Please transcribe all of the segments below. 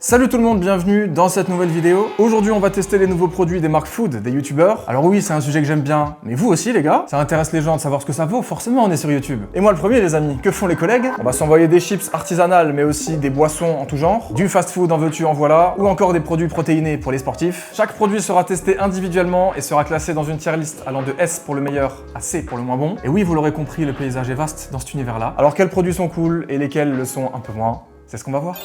Salut tout le monde, bienvenue dans cette nouvelle vidéo. Aujourd'hui on va tester les nouveaux produits des marques food, des youtubeurs. Alors oui, c'est un sujet que j'aime bien, mais vous aussi les gars, ça intéresse les gens de savoir ce que ça vaut, forcément on est sur YouTube. Et moi le premier les amis, que font les collègues? On va s'envoyer des chips artisanales mais aussi des boissons en tout genre, du fast food en veux-tu en voilà, ou encore des produits protéinés pour les sportifs. Chaque produit sera testé individuellement et sera classé dans une tier list allant de S pour le meilleur à C pour le moins bon. Et oui, vous l'aurez compris, le paysage est vaste dans cet univers-là. Alors quels produits sont cool et lesquels le sont un peu moins? C'est ce qu'on va voir.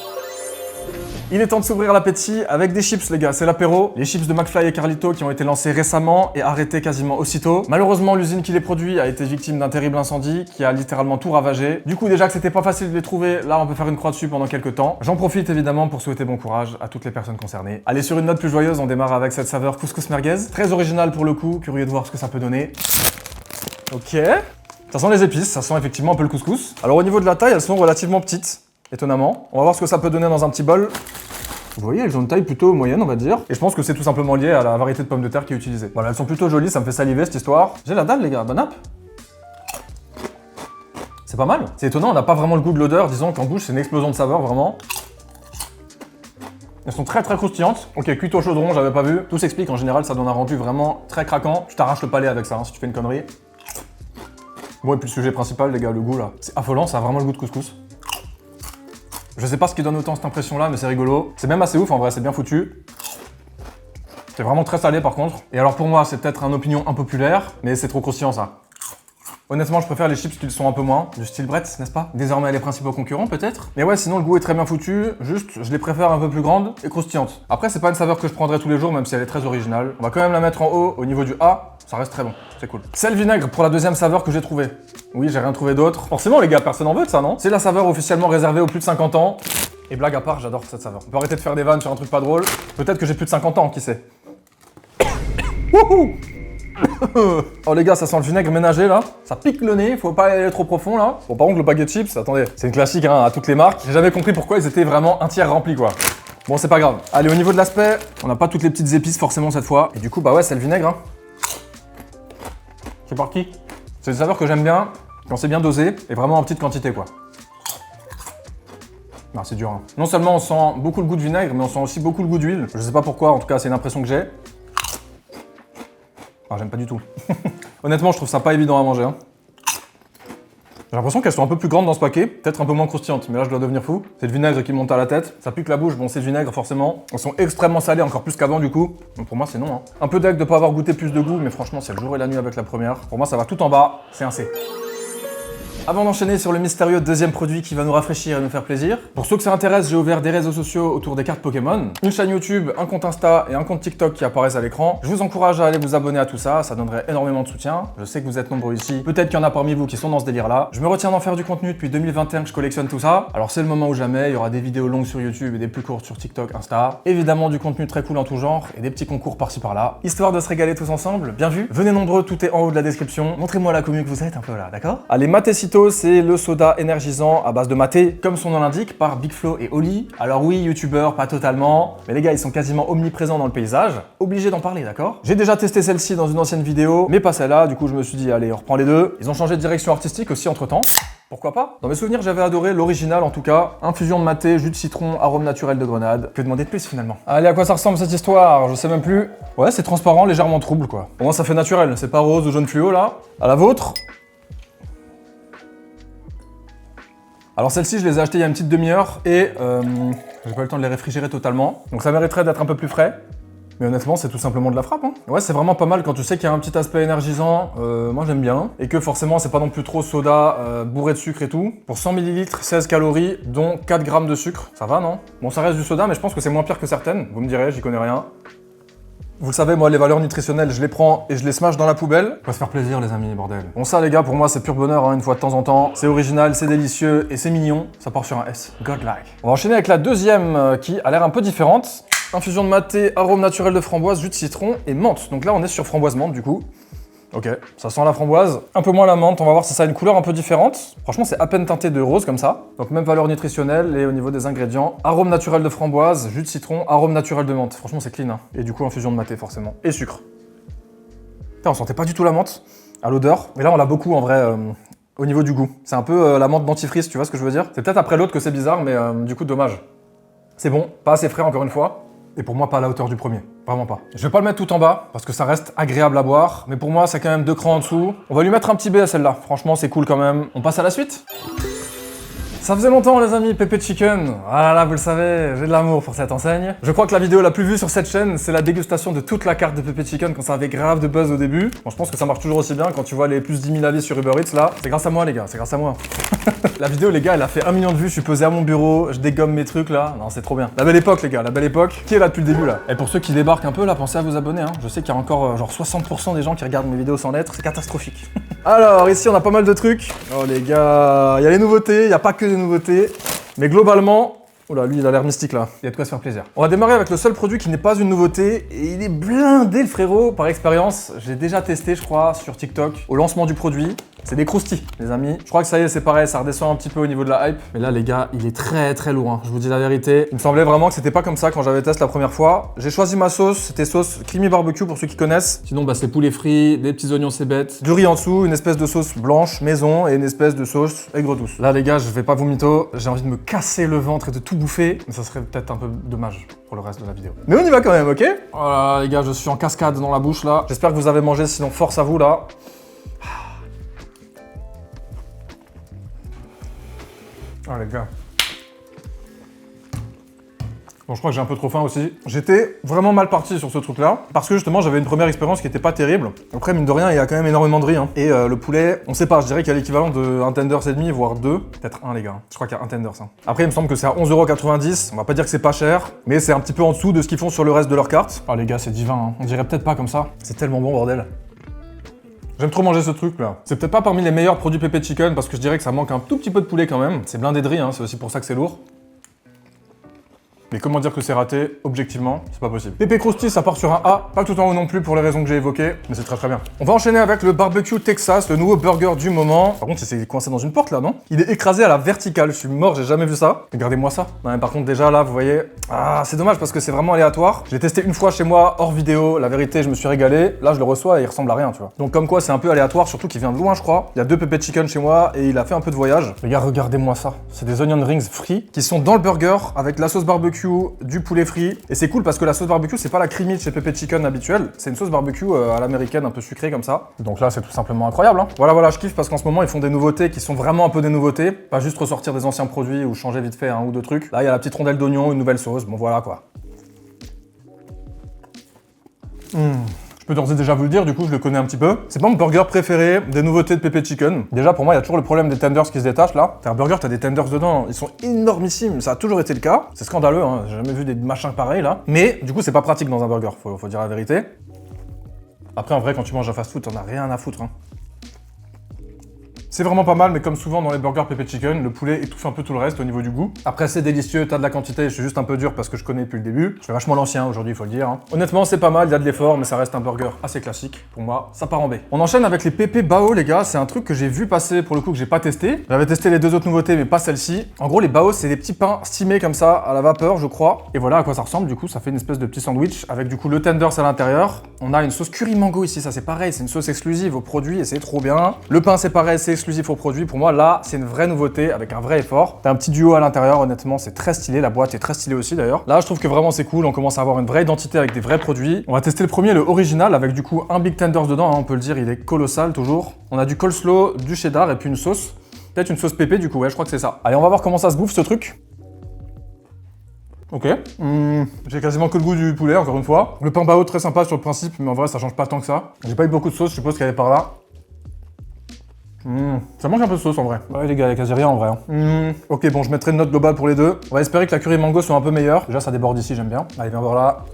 Il est temps de s'ouvrir l'appétit avec des chips les gars, c'est l'apéro. Les chips de McFly et Carlito qui ont été lancés récemment et arrêtés quasiment aussitôt. Malheureusement l'usine qui les produit a été victime d'un terrible incendie qui a littéralement tout ravagé. Du coup déjà que c'était pas facile de les trouver, là on peut faire une croix dessus pendant quelques temps. J'en profite évidemment pour souhaiter bon courage à toutes les personnes concernées. Allez, sur une note plus joyeuse, on démarre avec cette saveur couscous merguez. Très original pour le coup, curieux de voir ce que ça peut donner. Ok. Ça sent les épices, ça sent effectivement un peu le couscous. Alors au niveau de la taille, elles sont relativement petites. Étonnamment. On va voir ce que ça peut donner dans un petit bol. Vous voyez, elles ont une taille plutôt moyenne, on va dire. Et je pense que c'est tout simplement lié à la variété de pommes de terre qui est utilisée. Voilà, elles sont plutôt jolies, ça me fait saliver cette histoire. J'ai la dalle, les gars, bonne app. C'est pas mal. C'est étonnant, on n'a pas vraiment le goût de l'odeur. Disons qu'en bouche, c'est une explosion de saveur, vraiment. Elles sont très croustillantes. Ok, cuites au chaudron, j'avais pas vu. Tout s'explique, en général, ça donne un rendu vraiment très craquant. Tu t'arraches le palais avec ça, hein, si tu fais une connerie. Bon, et puis le sujet principal, les gars, le goût là. C'est affolant, ça a vraiment le goût de couscous. Je sais pas ce qui donne autant cette impression là, mais c'est rigolo. C'est même assez ouf en vrai, c'est bien foutu. C'est vraiment très salé par contre. Et alors pour moi, c'est peut-être une opinion impopulaire, mais c'est trop croustillant ça. Honnêtement, je préfère les chips qui le sont un peu moins, du style Bretz, n'est-ce pas? Désormais les principaux concurrents peut-être. Mais ouais, sinon le goût est très bien foutu, juste je les préfère un peu plus grandes et croustillantes. Après, c'est pas une saveur que je prendrais tous les jours, même si elle est très originale. On va quand même la mettre en haut, au niveau du A, ça reste très bon, c'est cool. Sel vinaigre pour la deuxième saveur que j'ai trouvée. Oui, j'ai rien trouvé d'autre. Forcément les gars, personne en veut de ça, non? C'est la saveur officiellement réservée aux plus de 50 ans. Et blague à part, j'adore cette saveur. On peut arrêter de faire des vannes sur un truc pas drôle. Peut-être que j'ai plus de 50 ans, qui sait. Wouhou. Oh les gars, ça sent le vinaigre ménager là. Ça pique le nez, faut pas aller trop profond là. Bon, par contre, le paquet de chips, attendez, c'est une classique hein, à toutes les marques. J'ai jamais compris pourquoi ils étaient vraiment un tiers remplis quoi. Bon, c'est pas grave. Allez, au niveau de l'aspect, on n'a pas toutes les petites épices forcément cette fois. Et du coup, bah ouais, c'est le vinaigre. Hein. C'est parti. C'est une saveur que j'aime bien quand c'est bien dosé et vraiment en petite quantité quoi. Non, c'est dur. Hein. Non seulement on sent beaucoup le goût de vinaigre, mais on sent aussi beaucoup le goût d'huile. Je sais pas pourquoi, en tout cas, c'est une impression que j'ai. Ah, j'aime pas du tout. Honnêtement, je trouve ça pas évident à manger. Hein. J'ai l'impression qu'elles sont un peu plus grandes dans ce paquet, peut-être un peu moins croustillantes, mais là je dois devenir fou. C'est le vinaigre qui me monte à la tête, ça pique la bouche, bon c'est le vinaigre forcément. Elles sont extrêmement salées, encore plus qu'avant du coup. Donc pour moi c'est non. Hein. Un peu deg de pas avoir goûté plus de goût, mais franchement c'est le jour et la nuit avec la première. Pour moi ça va tout en bas, c'est un C. Avant d'enchaîner sur le mystérieux deuxième produit qui va nous rafraîchir et nous faire plaisir, pour ceux que ça intéresse, j'ai ouvert des réseaux sociaux autour des cartes Pokémon, une chaîne YouTube, un compte Insta et un compte TikTok qui apparaissent à l'écran. Je vous encourage à aller vous abonner à tout ça, ça donnerait énormément de soutien. Je sais que vous êtes nombreux ici, peut-être qu'il y en a parmi vous qui sont dans ce délire-là. Je me retiens d'en faire du contenu depuis 2021 que je collectionne tout ça. Alors c'est le moment ou jamais, il y aura des vidéos longues sur YouTube et des plus courtes sur TikTok, Insta. Évidemment du contenu très cool en tout genre et des petits concours par-ci par-là. Histoire de se régaler tous ensemble, bien vu. Venez nombreux, tout est en haut de la description. Montrez-moi la commu que vous êtes un peu là, d'accord? Allez, Matecito, c'est le soda énergisant à base de maté, comme son nom l'indique, par Big Flo et Oli. Alors oui, youtubeurs, pas totalement, mais les gars, ils sont quasiment omniprésents dans le paysage. Obligé d'en parler, d'accord? J'ai déjà testé celle-ci dans une ancienne vidéo, mais pas celle-là, du coup je me suis dit, allez, on reprend les deux. Ils ont changé de direction artistique aussi entre-temps. Pourquoi pas? Dans mes souvenirs, j'avais adoré l'original en tout cas. Infusion de maté, jus de citron, arôme naturel de grenade. Que demander de plus finalement? Allez, à quoi ça ressemble cette histoire? Je sais même plus. Ouais, c'est transparent, légèrement trouble quoi. Au moins ça fait naturel, c'est pas rose ou jaune fluo là. À la vôtre? Alors celles-ci, je les ai achetées il y a une petite demi-heure et j'ai pas eu le temps de les réfrigérer totalement. Donc ça mériterait d'être un peu plus frais. Mais honnêtement, c'est tout simplement de la frappe. Hein. Ouais, c'est vraiment pas mal quand tu sais qu'il y a un petit aspect énergisant. Moi, j'aime bien. Et que forcément, c'est pas non plus trop soda, bourré de sucre et tout. Pour 100 ml, 16 calories, dont 4 grammes de sucre. Ça va, non? Bon, ça reste du soda, mais je pense que c'est moins pire que certaines. Vous me direz, j'y connais rien. Vous le savez, moi, les valeurs nutritionnelles, je les prends et je les smash dans la poubelle. On va se faire plaisir, les amis, bordel. Bon, ça, les gars, pour moi, c'est pur bonheur, hein, une fois de temps en temps. C'est original, c'est délicieux et c'est mignon. Ça part sur un S. Godlike. On va enchaîner avec la deuxième qui a l'air un peu différente. Infusion de maté, arôme naturel de framboise, jus de citron et menthe. Donc là, on est sur framboise menthe, du coup. Ok, ça sent la framboise, un peu moins la menthe, on va voir si ça a une couleur un peu différente. Franchement, c'est à peine teinté de rose comme ça. Donc même valeur nutritionnelle et au niveau des ingrédients, arôme naturel de framboise, jus de citron, arôme naturel de menthe. Franchement, c'est clean. Hein. Et du coup, infusion de maté forcément. Et sucre. Putain, on sentait pas du tout la menthe à l'odeur. Mais là, on l'a beaucoup en vrai au niveau du goût. C'est un peu la menthe dentifrice, tu vois ce que je veux dire? C'est peut-être après l'autre que c'est bizarre, mais du coup, dommage. C'est bon, pas assez frais encore une fois. Et pour moi, pas à la hauteur du premier. Vraiment pas. Je vais pas le mettre tout en bas, parce que ça reste agréable à boire. Mais pour moi, c'est quand même 2 crans en dessous. On va lui mettre un petit B à celle-là. Franchement, c'est cool quand même. On passe à la suite. Ça faisait longtemps les amis, Pepe Chicken. Ah là là, vous le savez, j'ai de l'amour pour cette enseigne. Je crois que la vidéo la plus vue sur cette chaîne, c'est la dégustation de toute la carte de Pepe Chicken quand ça avait grave de buzz au début. Bon, je pense que ça marche toujours aussi bien quand tu vois les plus 10 000 avis sur Uber Eats là. C'est grâce à moi les gars, c'est grâce à moi. La vidéo les gars, elle a fait 1 million de vues, je suis posé à mon bureau, je dégomme mes trucs là. Non, c'est trop bien. La belle époque les gars, la belle époque. Qui est là depuis le début là? Et pour ceux qui débarquent un peu là, pensez à vous abonner hein. Je sais qu'il y a encore genre 60% des gens qui regardent mes vidéos sans lettres, c'est catastrophique. Alors ici on a pas mal de trucs. Oh les gars, il y a les nouveautés, il n'y a pas que des nouveautés. Mais globalement, oula, lui il a l'air mystique là, il y a de quoi se faire plaisir. On va démarrer avec le seul produit qui n'est pas une nouveauté, et il est blindé le frérot, par expérience. J'ai déjà testé je crois sur TikTok, au lancement du produit. C'est des croustilles, les amis. Je crois que ça y est, c'est pareil, ça redescend un petit peu au niveau de la hype. Mais là, les gars, il est très lourd, hein. Je vous dis la vérité. Il me semblait vraiment que c'était pas comme ça quand j'avais testé la première fois. J'ai choisi ma sauce, c'était sauce creamy barbecue pour ceux qui connaissent. Sinon, bah, c'est poulet frit, des petits oignons cébettes, du riz en dessous, une espèce de sauce blanche maison et une espèce de sauce aigre douce. Là, les gars, je vais pas vous mytho. J'ai envie de me casser le ventre et de tout bouffer. Mais ça serait peut-être un peu dommage pour le reste de la vidéo. Mais on y va quand même, ok? Voilà, les gars, je suis en cascade dans la bouche là. J'espère que vous avez mangé, sinon force à vous là. Ah les gars. Bon, je crois que j'ai un peu trop faim aussi. J'étais vraiment mal parti sur ce truc-là, parce que justement, j'avais une première expérience qui était pas terrible. Après, mine de rien, il y a quand même énormément de riz. Hein. Et le poulet, on sait pas, je dirais qu'il y a l'équivalent d'un tenders et demi, voire 2. Peut-être 1, les gars. Je crois qu'il y a un tenders. Hein. Après, il me semble que c'est à 11,90 €. On va pas dire que c'est pas cher, mais c'est un petit peu en dessous de ce qu'ils font sur le reste de leur carte. Ah les gars, c'est divin. Hein. On dirait peut-être pas comme ça. C'est tellement bon, bordel. J'aime trop manger ce truc là. C'est peut-être pas parmi les meilleurs produits Pepe Chicken parce que je dirais que ça manque un tout petit peu de poulet quand même. C'est blindé de riz, hein, c'est aussi pour ça que c'est lourd. Mais comment dire que c'est raté? Objectivement, c'est pas possible. Pepe Krusty, ça part sur un A, pas tout en haut non plus pour les raisons que j'ai évoquées, mais c'est très bien. On va enchaîner avec le barbecue Texas, le nouveau burger du moment. Par contre, il s'est coincé dans une porte là, non? Il est écrasé à la verticale, je suis mort, j'ai jamais vu ça. Regardez-moi ça. Non, mais par contre, déjà là, vous voyez, ah, c'est dommage parce que c'est vraiment aléatoire. Je l'ai testé une fois chez moi, hors vidéo, la vérité, je me suis régalé. Là, je le reçois et il ressemble à rien, tu vois. Donc, comme quoi, c'est un peu aléatoire, surtout qu'il vient de loin, je crois. Il y a 2 Pepe Chicken chez moi et il a fait un peu de voyage. Les gars, regardez-moi ça. C'est des onion rings frits qui sont dans le burger avec la sauce barbecue, du poulet frit. Et c'est cool parce que la sauce barbecue, c'est pas la creamy de chez Pepe Chicken habituelle. C'est une sauce barbecue à l'américaine, un peu sucrée comme ça. Donc là, c'est tout simplement incroyable. Hein. Voilà, je kiffe parce qu'en ce moment, ils font des nouveautés qui sont vraiment un peu des nouveautés. Pas juste ressortir des anciens produits ou changer vite fait un ou deux trucs. Là, il y a la petite rondelle d'oignon, une nouvelle sauce. Bon, voilà quoi. Je peux d'ores et déjà vous le dire, du coup je le connais un petit peu. C'est pas mon burger préféré des nouveautés de Pepe Chicken. Déjà pour moi il y a toujours le problème des tenders qui se détachent là. T'as un burger, t'as des tenders dedans, ils sont énormissimes, ça a toujours été le cas. C'est scandaleux, hein. J'ai jamais vu des machins pareils là. Mais du coup c'est pas pratique dans un burger, faut dire la vérité. Après en vrai quand tu manges un fast food t'en as rien à foutre. Hein. C'est vraiment pas mal, mais comme souvent dans les burgers Pepe Chicken, le poulet étouffe un peu tout le reste au niveau du goût. Après, c'est délicieux, t'as de la quantité, je suis juste un peu dur parce que je connais depuis le début. Je fais vachement l'ancien aujourd'hui, il faut le dire. Hein. Honnêtement, c'est pas mal, il y a de l'effort, mais ça reste un burger assez classique. Pour moi, ça part en B. On enchaîne avec les Pepe Bao, les gars. C'est un truc que j'ai vu passer pour le coup que j'ai pas testé. J'avais testé les 2 autres nouveautés, mais pas celle-ci. En gros, les Bao, c'est des petits pains steamés comme ça, à la vapeur, je crois. Et voilà à quoi ça ressemble, du coup, ça fait une espèce de petit sandwich avec du coup le tenders à l'intérieur. On a une sauce curry mango ici, ça c'est pareil, c'est une sauce exclusive au produit et c'est trop bien. Le pain, c'est pareil, c'est exclusif au produit. Pour moi, là, c'est une vraie nouveauté avec un vrai effort. T'as un petit duo à l'intérieur, honnêtement, c'est très stylé. La boîte est très stylée aussi d'ailleurs. Là, je trouve que vraiment c'est cool. On commence à avoir une vraie identité avec des vrais produits. On va tester le premier, le original, avec du coup un big tenders dedans. Hein, on peut le dire, il est colossal toujours. On a du coleslaw, du cheddar et puis une sauce. Peut-être une sauce pépé du coup, ouais, je crois que c'est ça. Allez, on va voir comment ça se bouffe ce truc. Ok. J'ai quasiment que le goût du poulet, encore une fois. Le pain bao, très sympa sur le principe, mais en vrai, ça change pas tant que ça. J'ai pas eu beaucoup de sauce, je suppose qu'elle est par là. Ça manque un peu de sauce en vrai. Ouais les gars, il y a quasi rien en vrai. Hein. Ok, bon, je mettrai une note globale pour les deux. On va espérer que la curry mango soit un peu meilleure. Déjà, ça déborde ici, j'aime bien. Allez, viens voir là.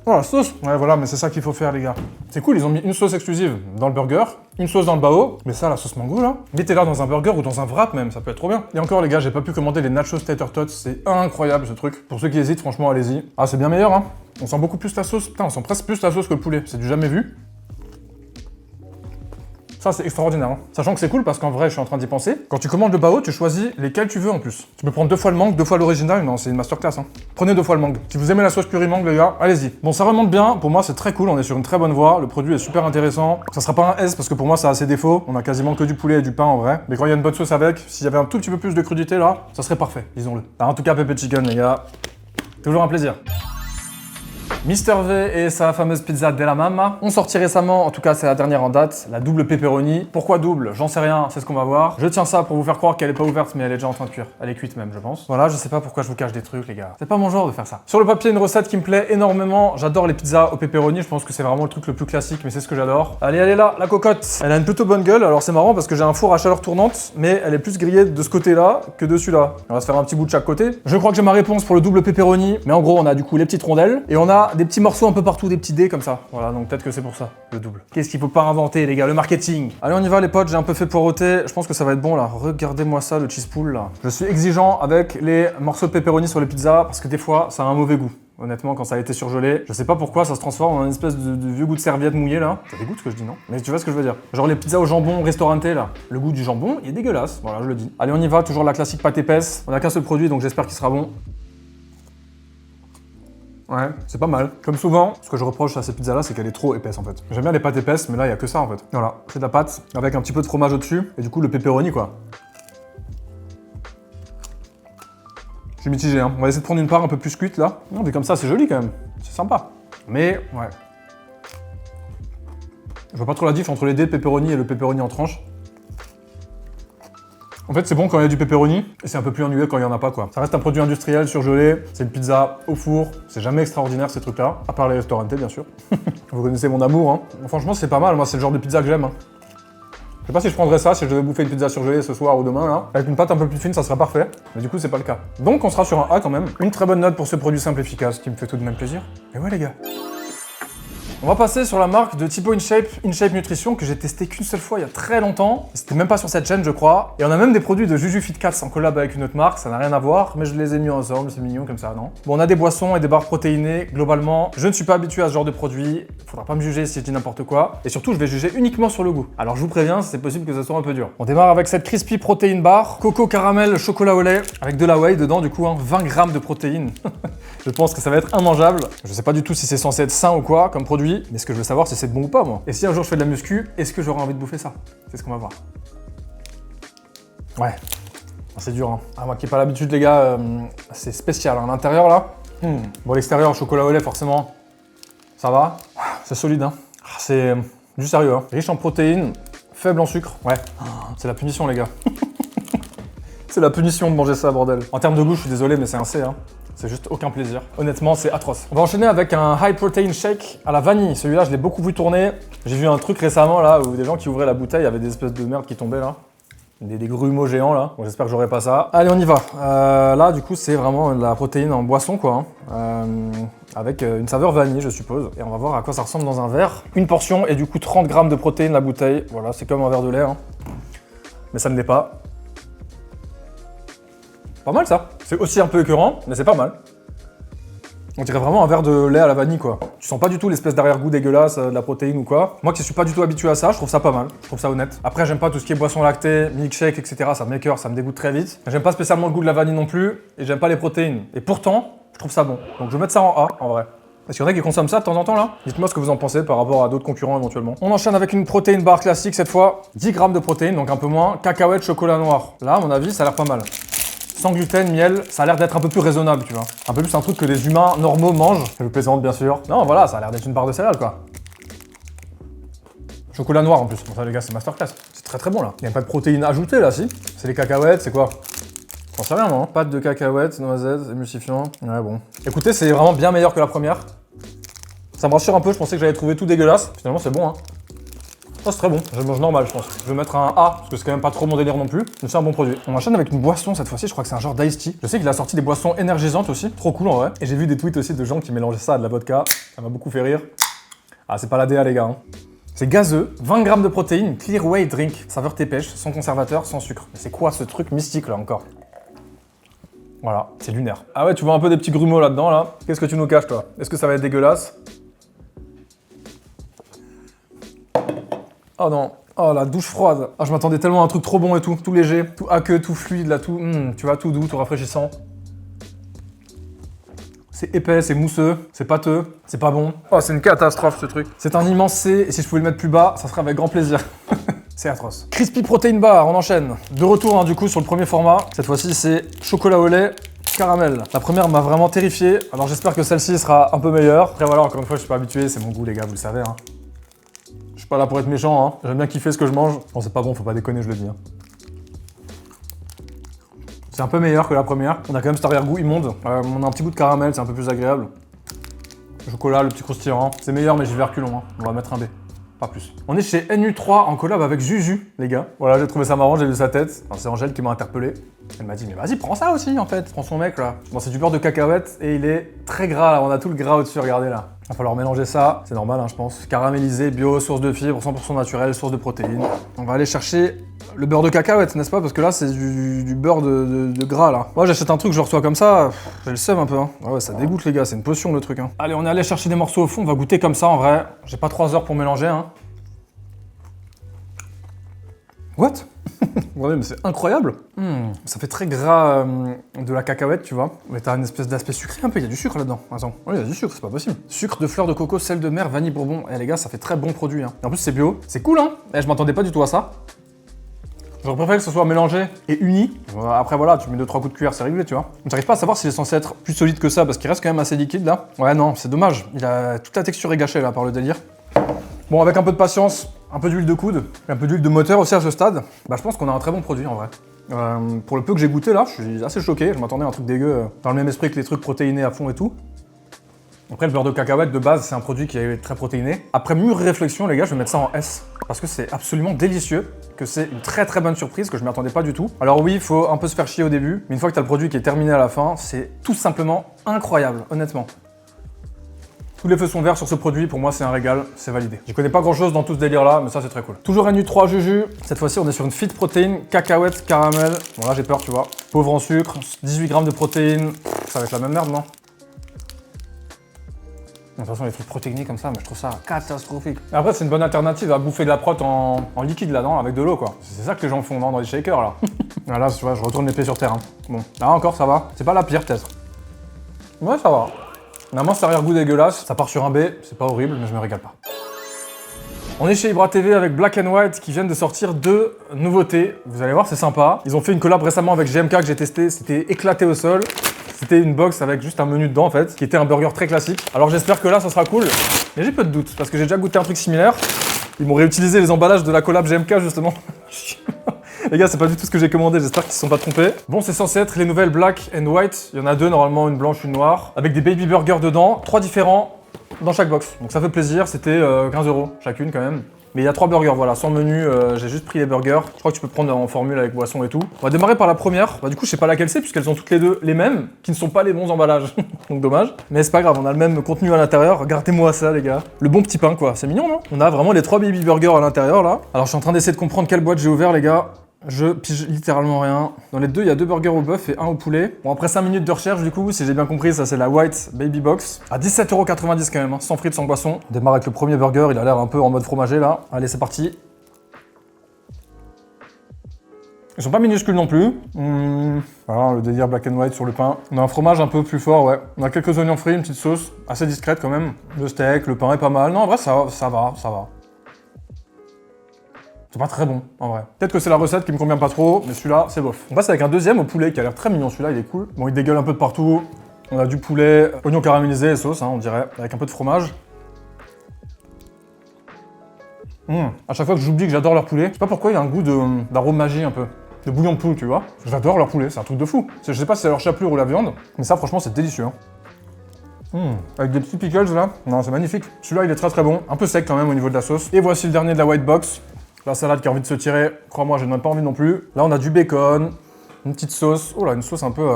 Oh la sauce. Ouais voilà, mais c'est ça qu'il faut faire les gars. C'est cool, ils ont mis une sauce exclusive dans le burger, une sauce dans le bao, mais ça, la sauce mango là, mettez-la dans un burger ou dans un wrap même, ça peut être trop bien. Et encore les gars, j'ai pas pu commander les nachos tater tots, c'est incroyable ce truc. Pour ceux qui hésitent, franchement, allez-y. Ah, c'est bien meilleur hein. On sent beaucoup plus la sauce, putain, on sent presque plus la sauce que le poulet, c'est du jamais vu. Ça, c'est extraordinaire. Hein. Sachant que c'est cool parce qu'en vrai, je suis en train d'y penser. Quand tu commandes le bao, tu choisis lesquels tu veux en plus. Tu peux prendre 2 fois le mangue, 2 fois l'original. Non, c'est une masterclass. Hein. Prenez 2 fois le mangue. Si vous aimez la sauce curry mangue, les gars, allez-y. Bon, ça remonte bien. Pour moi, c'est très cool. On est sur une très bonne voie. Le produit est super intéressant. Ça sera pas un S parce que pour moi, ça a ses défauts. On a quasiment que du poulet et du pain en vrai. Mais quand il y a une bonne sauce avec, s'il y avait un tout petit peu plus de crudité là, ça serait parfait, disons-le. En tout cas, Pepe Chicken, les gars, toujours un plaisir. Mister V et sa fameuse pizza della mamma ont sorti récemment, en tout cas c'est la dernière en date, la double pepperoni. Pourquoi double? J'en sais rien, c'est ce qu'on va voir. Je tiens ça pour vous faire croire qu'elle est pas ouverte, mais elle est déjà en train de cuire. Elle est cuite même, je pense. Voilà, je sais pas pourquoi je vous cache des trucs, les gars. C'est pas mon genre de faire ça. Sur le papier, une recette qui me plaît énormément. J'adore les pizzas au pepperoni, je pense que c'est vraiment le truc le plus classique, mais c'est ce que j'adore. Allez, elle est là, la cocotte. Elle a une plutôt bonne gueule, alors c'est marrant parce que j'ai un four à chaleur tournante, mais elle est plus grillée de ce côté-là que de celui-là. On va se faire un petit bout de chaque côté. Je crois que j'ai ma réponse pour le double pepperoni, mais en gros, on a du coup les petites rondelles et on a des petits morceaux un peu partout, des petits dés comme ça. Voilà, donc peut-être que c'est pour ça, le double. Qu'est-ce qu'il faut pas inventer, les gars, le marketing. Allez, on y va, les potes, j'ai un peu fait poireauter. Je pense que ça va être bon, là. Regardez-moi ça, le cheese pool, là. Je suis exigeant avec les morceaux de pepperoni sur les pizzas, parce que des fois, ça a un mauvais goût. Honnêtement, quand ça a été surgelé, je sais pas pourquoi ça se transforme en une espèce de vieux goût de serviette mouillée, là. Ça dégoûte ce que je dis, non? Mais tu vois ce que je veux dire. Genre les pizzas au jambon restauranté, là. Le goût du jambon, il est dégueulasse. Voilà, je le dis. Allez, on y va, toujours la classique pâte épaisse. On a qu'un seul produit, donc j'espère qu'il sera bon. Ouais, c'est pas mal. Comme souvent, ce que je reproche à ces pizzas-là, c'est qu'elle est trop épaisse en fait. J'aime bien les pâtes épaisses, mais là, il y a que ça en fait. Voilà, c'est de la pâte avec un petit peu de fromage au-dessus, et du coup, le pepperoni quoi. Je suis mitigé, hein. On va essayer de prendre une part un peu plus cuite là. Non, mais comme ça, c'est joli quand même. C'est sympa. Mais, ouais. Je vois pas trop la diff entre les dés de pepperoni et le pepperoni en tranches. En fait, c'est bon quand il y a du pepperoni, et c'est un peu plus ennuyeux quand il y en a pas, quoi. Ça reste un produit industriel, surgelé, c'est une pizza au four, c'est jamais extraordinaire ces trucs-là, à part les restaurantés, bien sûr. Vous connaissez mon amour, hein. Franchement, c'est pas mal, moi, c'est le genre de pizza que j'aime, hein. Je sais pas si je prendrais ça si je devais bouffer une pizza surgelée ce soir ou demain, là. Avec une pâte un peu plus fine, ça serait parfait, mais du coup, c'est pas le cas. Donc, on sera sur un A quand même. Une très bonne note pour ce produit simple et efficace, qui me fait tout de même plaisir. Et ouais, les gars. On va passer sur la marque de Thibaut InShape Nutrition que j'ai testé qu'une seule fois il y a très longtemps. C'était même pas sur cette chaîne je crois. Et on a même des produits de Juju Fit Cats en collab avec une autre marque, ça n'a rien à voir, mais je les ai mis ensemble, c'est mignon comme ça, non? Bon, on a des boissons et des barres protéinées, globalement. Je ne suis pas habitué à ce genre de produit, faudra pas me juger si je dis n'importe quoi. Et surtout, je vais juger uniquement sur le goût. Alors je vous préviens, c'est possible que ça soit un peu dur. On démarre avec cette Crispy Protein Bar, coco caramel chocolat au lait, avec de la whey dedans du coup, hein, 20 grammes de protéines. Je pense que ça va être immangeable. Je sais pas du tout si c'est censé être sain ou quoi comme produit, mais ce que je veux savoir si c'est bon ou pas moi. Et si un jour je fais de la muscu, est-ce que j'aurai envie de bouffer ça? C'est ce qu'on va voir. Ouais, c'est dur hein. Ah, moi qui n'ai pas l'habitude les gars, c'est spécial. Hein. L'intérieur là, bon l'extérieur chocolat au lait forcément, ça va. C'est solide hein. C'est du sérieux hein. Riche en protéines, faible en sucre. Ouais, c'est la punition les gars. C'est la punition de manger ça bordel. En termes de goût, je suis désolé mais c'est un C hein. C'est juste aucun plaisir. Honnêtement, c'est atroce. On va enchaîner avec un High Protein Shake à la vanille. Celui-là, je l'ai beaucoup vu tourner. J'ai vu un truc récemment là où des gens qui ouvraient la bouteille, il y avait des espèces de merde qui tombaient là. Des grumeaux géants là. Bon, j'espère que j'aurai pas ça. Allez, on y va. Là, du coup, c'est vraiment de la protéine en boisson quoi. Hein. Avec une saveur vanille, je suppose. Et on va voir à quoi ça ressemble dans un verre. Une portion et du coup 30 grammes de protéines la bouteille. Voilà, c'est comme un verre de lait. Hein. Mais ça ne l'est pas. Pas mal ça. C'est aussi un peu écœurant, mais c'est pas mal. On dirait vraiment un verre de lait à la vanille quoi. Tu sens pas du tout l'espèce d'arrière-goût dégueulasse de la protéine ou quoi. Moi qui suis pas du tout habitué à ça, je trouve ça pas mal. Je trouve ça honnête. Après j'aime pas tout ce qui est boisson lactée, milkshake, etc. Ça m'écœure, ça me dégoûte très vite. J'aime pas spécialement le goût de la vanille non plus, et j'aime pas les protéines. Et pourtant, je trouve ça bon. Donc je vais mettre ça en A en vrai. Est-ce qu'il y en a qui consomment ça de temps en temps là? Dites-moi ce que vous en pensez par rapport à d'autres concurrents éventuellement. On enchaîne avec une protéine bar classique cette fois. 10 grammes de protéines, donc un peu moins. Cacahuètes, chocolat noir. Là, à mon avis, ça a l'air pas mal. Sans gluten, miel, ça a l'air d'être un peu plus raisonnable, tu vois. Un peu plus un truc que les humains normaux mangent. Je plaisante, bien sûr. Non, voilà, ça a l'air d'être une barre de céréales, quoi. Chocolat noir, en plus. Bon, ça, les gars, c'est masterclass. C'est très très bon, là. Il n'y a pas de protéines ajoutées, là, si. C'est les cacahuètes, c'est quoi? J'en sais rien, moi. Hein. Pâte de cacahuètes, noisettes, émulsifiant. Ouais, bon. Écoutez, c'est vraiment bien meilleur que la première. Ça me rassure un peu, je pensais que j'allais trouver tout dégueulasse. Finalement, c'est bon, hein. Ça c'est très bon, je mange normal je pense. Je vais mettre un A, parce que c'est quand même pas trop mon délire non plus, mais c'est un bon produit. On enchaîne avec une boisson cette fois-ci, je crois que c'est un genre d'iced tea. Je sais qu'il a sorti des boissons énergisantes aussi, trop cool en vrai. Et j'ai vu des tweets aussi de gens qui mélangeaient ça à de la vodka, ça m'a beaucoup fait rire. Ah c'est pas la DA les gars. Hein. C'est gazeux, 20 grammes de protéines, Clear Whey Drink, saveur thé pêche, sans conservateur, sans sucre. Mais c'est quoi ce truc mystique là encore? Voilà, c'est lunaire. Ah ouais, tu vois un peu des petits grumeaux là-dedans là. Qu'est-ce que tu nous caches toi? Est-ce que ça va être dégueulasse? Oh non, Oh, la douche froide. Ah, je m'attendais tellement à un truc trop bon et tout léger, tout aqueux, tout fluide, là, tout, tu vois, tout doux, tout rafraîchissant. C'est épais, c'est mousseux, c'est pâteux, c'est pas bon. Oh, c'est une catastrophe ce truc. C'est un immense C, et si je pouvais le mettre plus bas, ça serait avec grand plaisir. C'est atroce. Crispy Protein Bar, on enchaîne. De retour hein, du coup sur le premier format. Cette fois-ci c'est chocolat au lait, caramel. La première m'a vraiment terrifié, alors j'espère que celle-ci sera un peu meilleure. Après voilà, encore une fois je suis pas habitué, c'est mon goût les gars, vous le savez. Hein. Je suis pas là pour être méchant, hein. J'aime bien kiffer ce que je mange. Bon c'est pas bon, faut pas déconner, je le dis. Hein. C'est un peu meilleur que la première. On a quand même cet arrière-goût immonde. On a un petit goût de caramel, c'est un peu plus agréable. Le chocolat, le petit croustillant. C'est meilleur, mais j'y vais reculons. Hein. On va mettre un B. Pas plus. On est chez NU3 en collab avec Juju, les gars. Voilà, j'ai trouvé ça marrant, j'ai vu sa tête. Enfin, c'est Angèle qui m'a interpellé. Elle m'a dit, mais vas-y, prends ça aussi, en fait. Prends son mec, là. Bon, c'est du beurre de cacahuète et il est très gras, là. On a tout le gras au-dessus, regardez, là. Il va falloir mélanger ça. C'est normal, hein, je pense. Caramélisé, bio, source de fibres, 100% naturel, source de protéines. On va aller chercher le beurre de cacahuète, n'est-ce pas? Parce que là, c'est du beurre de gras, là. Moi, j'achète un truc, je reçois comme ça. J'ai le seum un peu, hein. Ouais, ça dégoûte, les gars. C'est une potion, le truc, hein. Allez, on est allé chercher des morceaux au fond. On va goûter comme ça, en vrai. J'ai pas 3 heures pour mélanger, hein. What? Ouais, mais c'est incroyable. Ça fait très gras de la cacahuète, tu vois. Mais t'as une espèce d'aspect sucré un peu. Il y a du sucre là-dedans. Attends. Oui, il y a du sucre, c'est pas possible. Sucre de fleur de coco, sel de mer, vanille bourbon. Eh les gars, ça fait très bon produit. Hein. Et en plus, c'est bio. C'est cool, hein. Eh, je m'attendais pas du tout à ça. J'aurais préféré que ce soit mélangé et uni. Après, voilà, tu mets 2-3 coups de cuillère, c'est réglé, tu vois. J'arrive pas à savoir s'il est censé être plus solide que ça parce qu'il reste quand même assez liquide là. Ouais, non, c'est dommage. Toute la texture est gâchée là par le délire. Bon, avec un peu de patience, un peu d'huile de coude, un peu d'huile de moteur aussi à ce stade, bah, je pense qu'on a un très bon produit en vrai. Pour le peu que j'ai goûté là, je suis assez choqué. Je m'attendais à un truc dégueu dans le même esprit que les trucs protéinés à fond et tout. Après, le beurre de cacahuète de base, c'est un produit qui est très protéiné. Après mûre réflexion, les gars, je vais mettre ça en S. Parce que c'est absolument délicieux, que c'est une très très bonne surprise, que je ne m'y attendais pas du tout. Alors oui, il faut un peu se faire chier au début, mais une fois que tu as le produit qui est terminé à la fin, c'est tout simplement incroyable, honnêtement. Tous les feux sont verts sur ce produit, pour moi c'est un régal, c'est validé. Je connais pas grand chose dans tout ce délire là, mais ça c'est très cool. Toujours NU3 Juju, cette fois-ci on est sur une fit protéine, cacahuète, caramel. Bon là j'ai peur tu vois. Pauvre en sucre, 18 grammes de protéines, ça va être la même merde non? De toute façon les trucs protéinés comme ça, mais je trouve ça catastrophique. Et après c'est une bonne alternative à bouffer de la prot en liquide là, non? Avec de l'eau quoi. C'est ça que les gens font non, dans les shakers là. Là tu vois, je retourne les pieds sur terre. Hein. Bon, là encore ça va. C'est pas la pire peut-être. Ouais ça va. Normalement, cet arrière-goût dégueulasse, ça part sur un B, c'est pas horrible, mais je me régale pas. On est chez Ibra TV avec Black and White qui viennent de sortir 2 nouveautés. Vous allez voir, c'est sympa. Ils ont fait une collab récemment avec GMK que j'ai testé, c'était éclaté au sol. C'était une box avec juste un menu dedans en fait, qui était un burger très classique. Alors j'espère que là, ça sera cool. Mais j'ai peu de doutes, parce que j'ai déjà goûté un truc similaire. Ils m'ont réutilisé les emballages de la collab GMK justement. Les gars, c'est pas du tout ce que j'ai commandé, j'espère qu'ils se sont pas trompés. Bon, c'est censé être les nouvelles Black and White. Il y en a 2 normalement, une blanche, une noire. Avec des baby burgers dedans, 3 différents dans chaque box. Donc ça fait plaisir, c'était 15 € chacune quand même. Mais il y a 3 burgers, voilà, sans menu, j'ai juste pris les burgers. Je crois que tu peux prendre en formule avec boisson et tout. On va démarrer par la première. Bah du coup, je sais pas laquelle c'est, puisqu'elles ont toutes les deux les mêmes, qui ne sont pas les bons emballages. Donc dommage. Mais c'est pas grave, on a le même contenu à l'intérieur. Regardez-moi ça, les gars. Le bon petit pain, quoi. C'est mignon, non? On a vraiment les 3 baby burgers à l'intérieur, là. Alors, je suis en train d'essayer de comprendre quelle boîte j'ai ouvert, les gars. Je pige littéralement rien. Dans les deux, il y a 2 burgers au bœuf et 1 au poulet. Bon, après 5 minutes de recherche, du coup, si j'ai bien compris, ça c'est la White Baby Box. À 17,90 € quand même, hein, sans frites, sans boisson. On démarre avec le premier burger, il a l'air un peu en mode fromager là. Allez, c'est parti. Ils sont pas minuscules non plus. Voilà, le délire Black and White sur le pain. On a un fromage un peu plus fort, ouais. On a quelques oignons frits, une petite sauce assez discrète quand même. Le steak, le pain est pas mal. Non, en vrai, ça va. C'est pas très bon, en vrai. Peut-être que c'est la recette qui me convient pas trop, mais celui-là, c'est bof. On passe avec un deuxième au poulet qui a l'air très mignon, celui-là, il est cool. Bon, il dégueule un peu de partout. On a du poulet, oignons caramélisés et sauce, hein, on dirait, avec un peu de fromage. À chaque fois que j'oublie que j'adore leur poulet, je sais pas pourquoi il y a un goût d'arôme magie un peu. De bouillon de poule, tu vois. J'adore leur poulet, c'est un truc de fou. Je sais pas si c'est leur chapelure ou la viande, mais ça, franchement, c'est délicieux. Hein. Avec des petits pickles là, non, c'est magnifique. Celui-là, il est très très bon, un peu sec quand même au niveau de la sauce. Et voici le dernier de la White Box. La salade qui a envie de se tirer, crois-moi, j'ai même pas envie non plus. Là, on a du bacon, une petite sauce. Oh là, une sauce un peu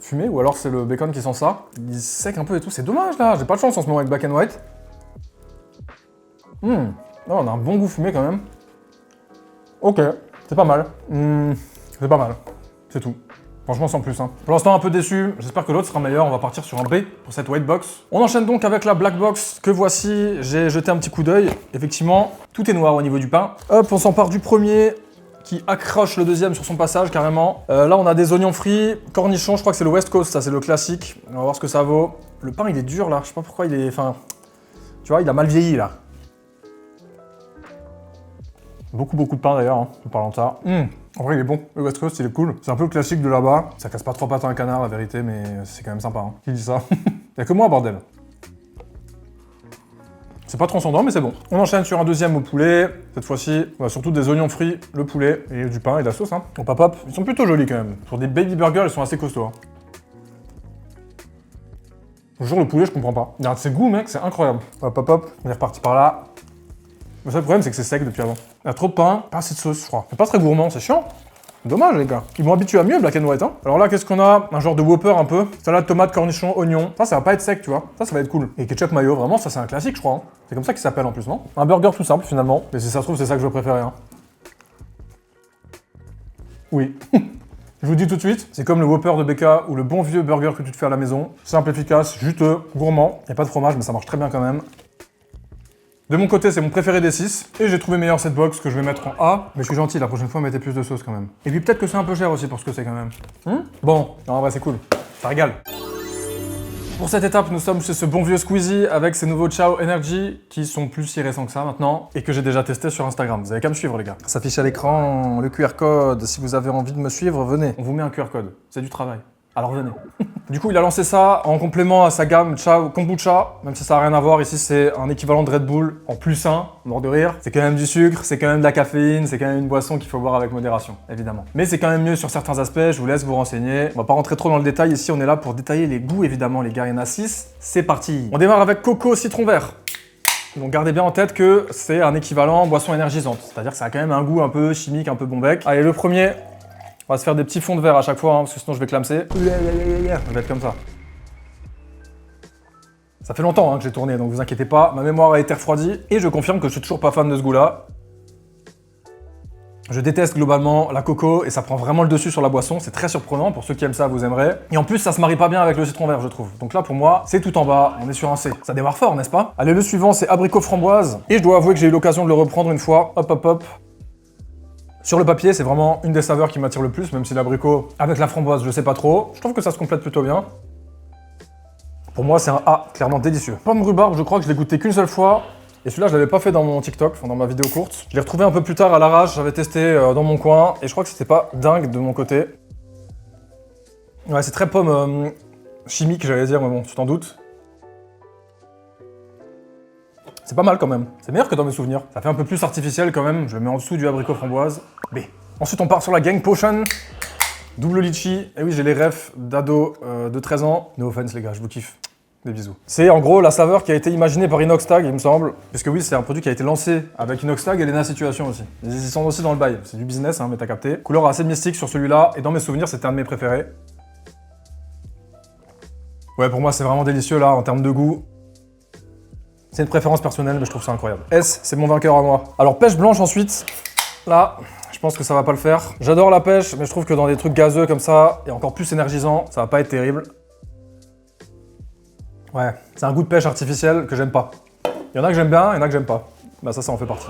fumée, ou alors c'est le bacon qui sent ça. Il sec un peu et tout, c'est dommage là, j'ai pas de chance en ce moment avec Black and White. Oh, on a un bon goût fumé quand même. Ok, c'est pas mal. C'est pas mal, c'est tout. Franchement, sans plus. Hein. Pour l'instant, un peu déçu. J'espère que l'autre sera meilleur. On va partir sur un B pour cette white box. On enchaîne donc avec la black box que voici. J'ai jeté un petit coup d'œil. Effectivement, tout est noir au niveau du pain. Hop, on s'empare du premier qui accroche le deuxième sur son passage carrément. Là, on a des oignons frits, cornichons. Je crois que c'est le West Coast, ça, c'est le classique. On va voir ce que ça vaut. Le pain, il est dur là. Je sais pas pourquoi il est. Enfin, tu vois, il a mal vieilli là. Beaucoup de pain d'ailleurs, hein, en parlant de ça. En vrai, il est bon. Le West Coast, il est cool. C'est un peu le classique de là-bas. Ça casse pas trois pattes à un canard, la vérité, mais c'est quand même sympa. Hein. Qui dit ça? Y'a que moi, bordel. C'est pas transcendant, mais c'est bon. On enchaîne sur un deuxième au poulet. Cette fois-ci, on a surtout des oignons frits, le poulet et du pain et de la sauce. Hein. Hop, hop, hop. Ils sont plutôt jolis quand même. Sur des baby burgers, ils sont assez costauds. Hein. Toujours le poulet, je comprends pas. Regarde ses goûts, mec, c'est incroyable. Hop, hop, hop. On est reparti par là. Le seul problème, c'est que c'est sec depuis avant. Il y a trop de pain, pas assez de sauce, je crois. C'est pas très gourmand, c'est chiant. Dommage, les gars. Ils m'ont habitué à mieux, Black and White. Hein. Alors là, qu'est-ce qu'on a? Un genre de Whopper un peu. Salade, tomate, cornichon, oignon. Ça va pas être sec, tu vois. Ça va être cool. Et ketchup mayo, vraiment, ça c'est un classique, je crois. Hein. C'est comme ça qu'il s'appelle en plus, non? Un burger tout simple, finalement. Mais si ça se trouve, c'est ça que je préférais. Hein. Oui. Je vous dis tout de suite, c'est comme le Whopper de BK ou le bon vieux burger que tu te fais à la maison. Simple, efficace, juteux, gourmand. Y a pas de fromage, mais ça marche très bien quand même. De mon côté, c'est mon préféré des 6. Et j'ai trouvé meilleur cette box que je vais mettre en A. Mais je suis gentil, la prochaine fois, mettez plus de sauce quand même. Et puis peut-être que c'est un peu cher aussi pour ce que c'est quand même. Bon, non, en vrai, c'est cool. Ça régale. Pour cette étape, nous sommes chez ce bon vieux Squeezie avec ses nouveaux Ciao Energy qui sont plus si récents que ça maintenant et que j'ai déjà testé sur Instagram. Vous avez qu'à me suivre, les gars. Ça s'affiche à l'écran le QR code. Si vous avez envie de me suivre, venez. On vous met un QR code. C'est du travail. Alors venez. Du coup, il a lancé ça en complément à sa gamme Ciao Kombucha, même si ça n'a rien à voir. Ici, c'est un équivalent de Red Bull en plus sain, mort de rire. C'est quand même du sucre, c'est quand même de la caféine, c'est quand même une boisson qu'il faut boire avec modération, évidemment. Mais c'est quand même mieux sur certains aspects, je vous laisse vous renseigner. On va pas rentrer trop dans le détail, ici on est là pour détailler les goûts, évidemment, les gars, il y en a 6. C'est parti. On démarre avec coco citron vert. Donc gardez bien en tête que c'est un équivalent boisson énergisante, c'est-à-dire que ça a quand même un goût un peu chimique, un peu bon bec. Allez, le premier. On va se faire des petits fonds de verre à chaque fois, hein, parce que sinon je vais clamser. Je vais être comme ça. Ça fait longtemps hein, que j'ai tourné, donc vous inquiétez pas, ma mémoire a été refroidie, et je confirme que je suis toujours pas fan de ce goût-là. Je déteste globalement la coco, et ça prend vraiment le dessus sur la boisson, c'est très surprenant, pour ceux qui aiment ça, vous aimerez. Et en plus, ça se marie pas bien avec le citron vert, je trouve. Donc là, pour moi, c'est tout en bas, on est sur un C. Ça démarre fort, n'est-ce pas? Allez, le suivant, c'est abricot framboise, et je dois avouer que j'ai eu l'occasion de le reprendre une fois. Hop, hop, hop. Sur le papier, c'est vraiment une des saveurs qui m'attire le plus, même si l'abricot avec la framboise, je sais pas trop. Je trouve que ça se complète plutôt bien. Pour moi, c'est un A, clairement délicieux. Pomme rhubarbe, je crois que je l'ai goûté qu'une seule fois. Et celui-là, je l'avais pas fait dans mon TikTok, enfin dans ma vidéo courte. Je l'ai retrouvé un peu plus tard à l'arrache, j'avais testé dans mon coin, et je crois que c'était pas dingue de mon côté. Ouais, c'est très pomme chimique, j'allais dire, mais bon, tu t'en doutes. C'est pas mal quand même. C'est meilleur que dans mes souvenirs. Ça fait un peu plus artificiel quand même. Je le mets en dessous du abricot framboise. B. Ensuite, on part sur la gang potion. Double litchi. Et oui, j'ai les refs d'ado de 13 ans. No offense, les gars, je vous kiffe. Des bisous. C'est en gros la saveur qui a été imaginée par Inoxtag, il me semble. Parce que oui, c'est un produit qui a été lancé avec Inoxtag et Lena Situation aussi. Ils sont aussi dans le bail. C'est du business, hein, mais t'as capté. Couleur assez mystique sur celui-là. Et dans mes souvenirs, c'était un de mes préférés. Ouais, pour moi, c'est vraiment délicieux là, en termes de goût. C'est une préférence personnelle, mais je trouve ça incroyable. S, c'est mon vainqueur à moi. Alors, pêche blanche ensuite. Là, je pense que ça va pas le faire. J'adore la pêche, mais je trouve que dans des trucs gazeux comme ça, et encore plus énergisant, ça va pas être terrible. Ouais, c'est un goût de pêche artificiel que j'aime pas. Il y en a que j'aime bien, il y en a que j'aime pas. Bah ça en fait partie.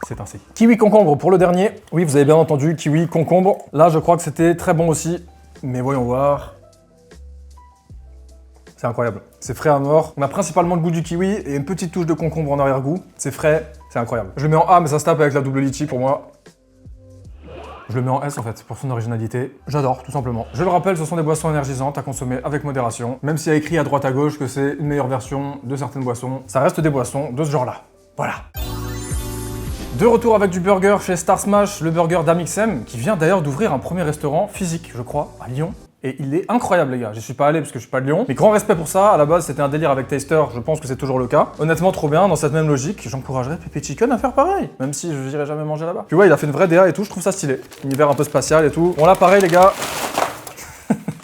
C'est ainsi. Kiwi concombre pour le dernier. Oui, vous avez bien entendu, kiwi concombre. Là, je crois que c'était très bon aussi. Mais voyons voir. C'est incroyable. C'est frais à mort. On a principalement le goût du kiwi et une petite touche de concombre en arrière-goût. C'est frais, c'est incroyable. Je le mets en A, mais ça se tape avec la double litchi pour moi. Je le mets en S en fait, pour son originalité. J'adore, tout simplement. Je le rappelle, ce sont des boissons énergisantes à consommer avec modération. Même s'il y a écrit à droite à gauche que c'est une meilleure version de certaines boissons, ça reste des boissons de ce genre-là. Voilà. De retour avec du burger chez Star Smash, le burger d'Amixem, qui vient d'ailleurs d'ouvrir un premier restaurant physique, je crois, à Lyon. Et il est incroyable les gars, j'y suis pas allé parce que je suis pas de Lyon. Mais grand respect pour ça, à la base c'était un délire avec Taster, je pense que c'est toujours le cas. Honnêtement trop bien, dans cette même logique, j'encouragerais Pepe Chicken à faire pareil. Même si je n'irai jamais manger là-bas. Puis ouais, il a fait une vraie DA et tout, je trouve ça stylé. Univers un peu spatial et tout. Bon là pareil les gars,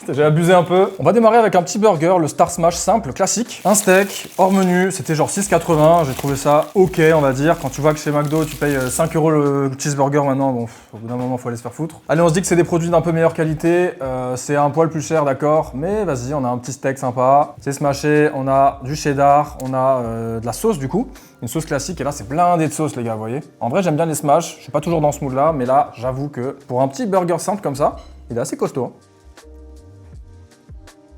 J'ai abusé un peu. On va démarrer avec un petit burger, le Star Smash simple, classique. Un steak, hors menu, c'était genre 6,80. J'ai trouvé ça ok, on va dire. Quand tu vois que chez McDo, tu payes 5 € le cheeseburger maintenant, bon, au bout d'un moment, faut aller se faire foutre. Allez, on se dit que c'est des produits d'un peu meilleure qualité. C'est un poil plus cher, d'accord. Mais vas-y, on a un petit steak sympa. C'est smashé, on a du cheddar, on a de la sauce du coup. Une sauce classique, et là, c'est blindé de sauce, les gars, vous voyez. En vrai, j'aime bien les smash. Je suis pas toujours dans ce mood-là, mais là, j'avoue que pour un petit burger simple comme ça, il est assez costaud. Hein.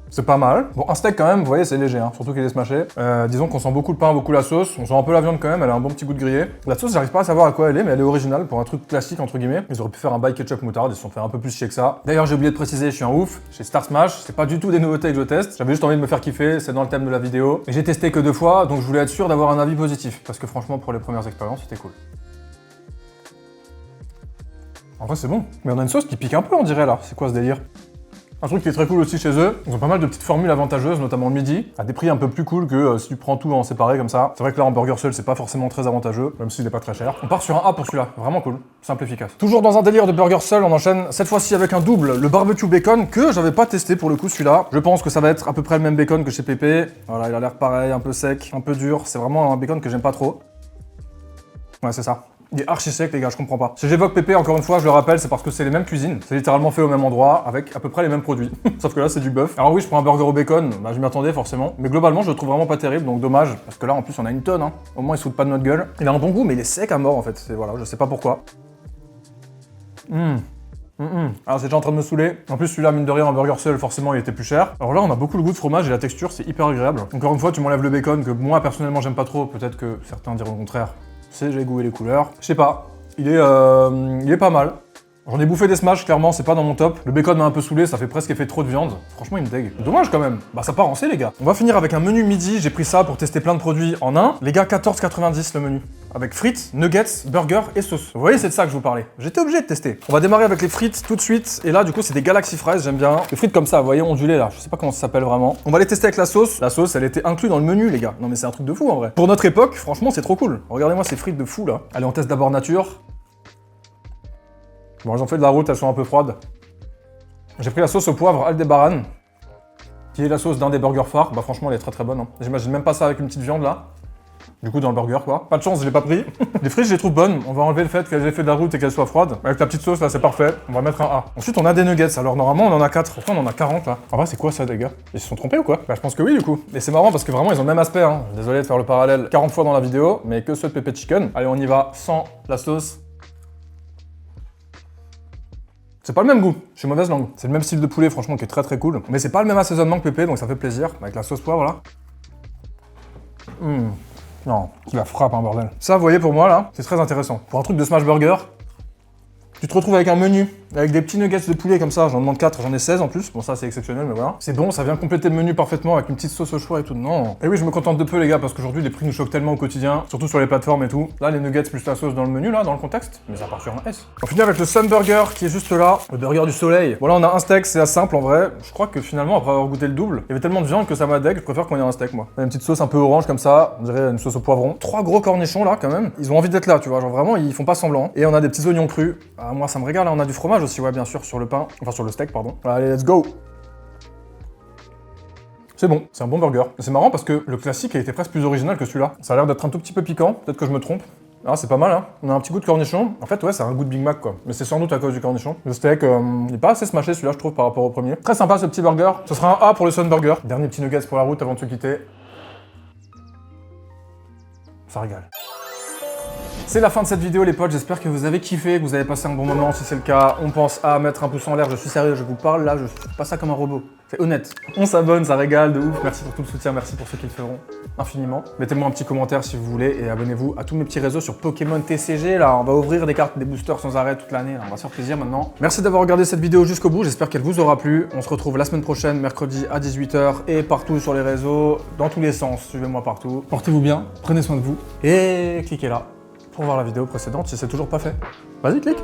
C'est pas mal. Bon, un steak quand même, vous voyez, c'est léger, hein, surtout qu'il est smashé. Disons qu'on sent beaucoup le pain, beaucoup la sauce. On sent un peu la viande quand même, elle a un bon petit goût de grillé. La sauce, j'arrive pas à savoir à quoi elle est, mais elle est originale pour un truc classique, entre guillemets. Ils auraient pu faire un bail ketchup moutarde, ils se sont fait un peu plus chier que ça. D'ailleurs, j'ai oublié de préciser, je suis un ouf. Chez Star Smash, c'est pas du tout des nouveautés que je teste. J'avais juste envie de me faire kiffer, c'est dans le thème de la vidéo. Et j'ai testé que 2 fois, donc je voulais être sûr d'avoir un avis positif. Parce que franchement, pour les premières expériences, c'était cool. En vrai, c'est bon. Mais on a une sauce qui pique un peu, on dirait là. C'est quoi ce délire? Un truc qui est très cool aussi chez eux, ils ont pas mal de petites formules avantageuses, notamment le midi, à des prix un peu plus cool que si tu prends tout en séparé comme ça. C'est vrai que là en burger seul, c'est pas forcément très avantageux, même s'il est pas très cher. On part sur un A pour celui-là, vraiment cool, simple, efficace. Toujours dans un délire de burger seul, on enchaîne cette fois-ci avec un double, le barbecue bacon, que j'avais pas testé pour le coup celui-là. Je pense que ça va être à peu près le même bacon que chez Pépé. Voilà, il a l'air pareil, un peu sec, un peu dur, c'est vraiment un bacon que j'aime pas trop. Ouais, c'est ça. Il est archi sec les gars, je comprends pas. Si j'évoque Pépé, encore une fois, je le rappelle, c'est parce que c'est les mêmes cuisines. C'est littéralement fait au même endroit, avec à peu près les mêmes produits. Sauf que là, c'est du bœuf. Alors oui, je prends un burger au bacon, bah je m'y attendais forcément. Mais globalement, je le trouve vraiment pas terrible, donc dommage. Parce que là, en plus, on a une tonne, hein. Au moins, ils se foutent pas de notre gueule. Il a un bon goût, mais il est sec à mort en fait. Voilà, je sais pas pourquoi. Alors c'est déjà en train de me saouler. En plus celui-là, mine de rien, en burger seul, forcément il était plus cher. Alors là on a beaucoup le goût de fromage et la texture c'est hyper agréable. Encore une fois tu m'enlèves le bacon que moi personnellement j'aime pas trop, peut-être que certains diront le contraire. C'est j'ai goûté les couleurs. Je sais pas, il est pas mal. J'en ai bouffé des smash, clairement, c'est pas dans mon top. Le bacon m'a un peu saoulé, ça fait presque effet trop de viande. Franchement, il me dégue. Dommage quand même. Bah, ça part en C, les gars. On va finir avec un menu midi. J'ai pris ça pour tester plein de produits en un. Les gars, 14,90 le menu. Avec frites, nuggets, burgers et sauce. Vous voyez, c'est de ça que je vous parlais. J'étais obligé de tester. On va démarrer avec les frites tout de suite. Et là, du coup, c'est des Galaxy Fries, j'aime bien. Les frites comme ça, vous voyez, ondulées là. Je sais pas comment ça s'appelle vraiment. On va les tester avec la sauce. La sauce, elle était inclue dans le menu, les gars. Non, mais c'est un truc de fou en vrai. Pour notre époque, franchement, c'est trop cool. Regardez-moi ces frites de fou là. Allez, on teste d'abord nature. Bon, j'en fais de la route, elles sont un peu froides. J'ai pris la sauce au poivre Aldebaran, qui est la sauce d'un des burgers phares. Bah franchement, elle est très très bonne. Hein. J'imagine même pas ça avec une petite viande là. Du coup, dans le burger quoi. Pas de chance, je l'ai pas pris. Les frites, je les trouve bonnes. On va enlever le fait qu'elles aient fait de la route et qu'elles soient froides. Avec la petite sauce là, c'est parfait. On va mettre un A. Ensuite, on a des nuggets. Alors normalement, on en a 4. Pourquoi on en a 40 là? En vrai, c'est quoi ça, les gars? Ils se sont trompés ou quoi? Bah, je pense que oui, du coup. Et c'est marrant parce que vraiment, ils ont le même aspect. Hein. Désolé de faire le parallèle 40 fois dans la vidéo, mais que ceux de Pépé Chicken. Allez, on y va sans la sauce. C'est pas le même goût, je suis mauvaise langue. C'est le même style de poulet, franchement, qui est très très cool. Mais c'est pas le même assaisonnement que Pépé, donc ça fait plaisir. Avec la sauce poivre là. Non, qui la frappe un bordel. Ça, vous voyez, pour moi là, c'est très intéressant. Pour un truc de smash burger, tu te retrouves avec un menu, avec des petits nuggets de poulet comme ça, j'en demande 4, j'en ai 16 en plus. Bon, ça c'est exceptionnel, mais voilà. C'est bon, ça vient compléter le menu parfaitement avec une petite sauce au choix et tout. Non. Et oui, je me contente de peu, les gars, parce qu'aujourd'hui les prix nous choquent tellement au quotidien, surtout sur les plateformes et tout. Là, les nuggets plus la sauce dans le menu, là, dans le contexte, mais ça part sur un S. On finit avec le Sun Burger qui est juste là, le burger du soleil. Voilà, on a un steak, c'est assez simple en vrai. Je crois que finalement, après avoir goûté le double, il y avait tellement de viande que ça m'a dégue, je préfère qu'on ait un steak, moi. Une petite sauce un peu orange comme ça, on dirait une sauce au poivron. 3 gros cornichons là, quand même. Ils ont envie d'être là, tu vois, genre vraiment, ils font pas semblant. Et on a des petits oignons crus. Ah, moi, ça me régale, là, on a du fromage aussi, ouais, bien sûr, sur le pain. Enfin, sur le steak, pardon. Allez, let's go! C'est bon, c'est un bon burger. C'est marrant parce que le classique a été presque plus original que celui-là. Ça a l'air d'être un tout petit peu piquant, peut-être que je me trompe. Ah, c'est pas mal, hein. On a un petit goût de cornichon. En fait, ouais, ça a un goût de Big Mac, quoi. Mais c'est sans doute à cause du cornichon. Le steak, il est pas assez smashé, celui-là, je trouve, par rapport au premier. Très sympa, ce petit burger. Ce sera un A pour le Sun Burger. Dernier petit nuggets pour la route avant de se quitter. Ça régale. C'est la fin de cette vidéo les potes, j'espère que vous avez kiffé, que vous avez passé un bon moment. Si c'est le cas, on pense à mettre un pouce en l'air, je suis sérieux, je vous parle là, je fais pas ça comme un robot. C'est honnête. On s'abonne, ça régale de ouf. Merci pour tout le soutien, merci pour ceux qui le feront infiniment. Mettez-moi un petit commentaire si vous voulez et abonnez-vous à tous mes petits réseaux sur Pokémon TCG. Là, on va ouvrir des cartes, des boosters sans arrêt toute l'année. On va se faire plaisir maintenant. Merci d'avoir regardé cette vidéo jusqu'au bout, j'espère qu'elle vous aura plu. On se retrouve la semaine prochaine, mercredi à 18 h et partout sur les réseaux, dans tous les sens. Suivez-moi partout. Portez-vous bien, prenez soin de vous et cliquez là pour voir la vidéo précédente si c'est toujours pas fait. Vas-y, clique!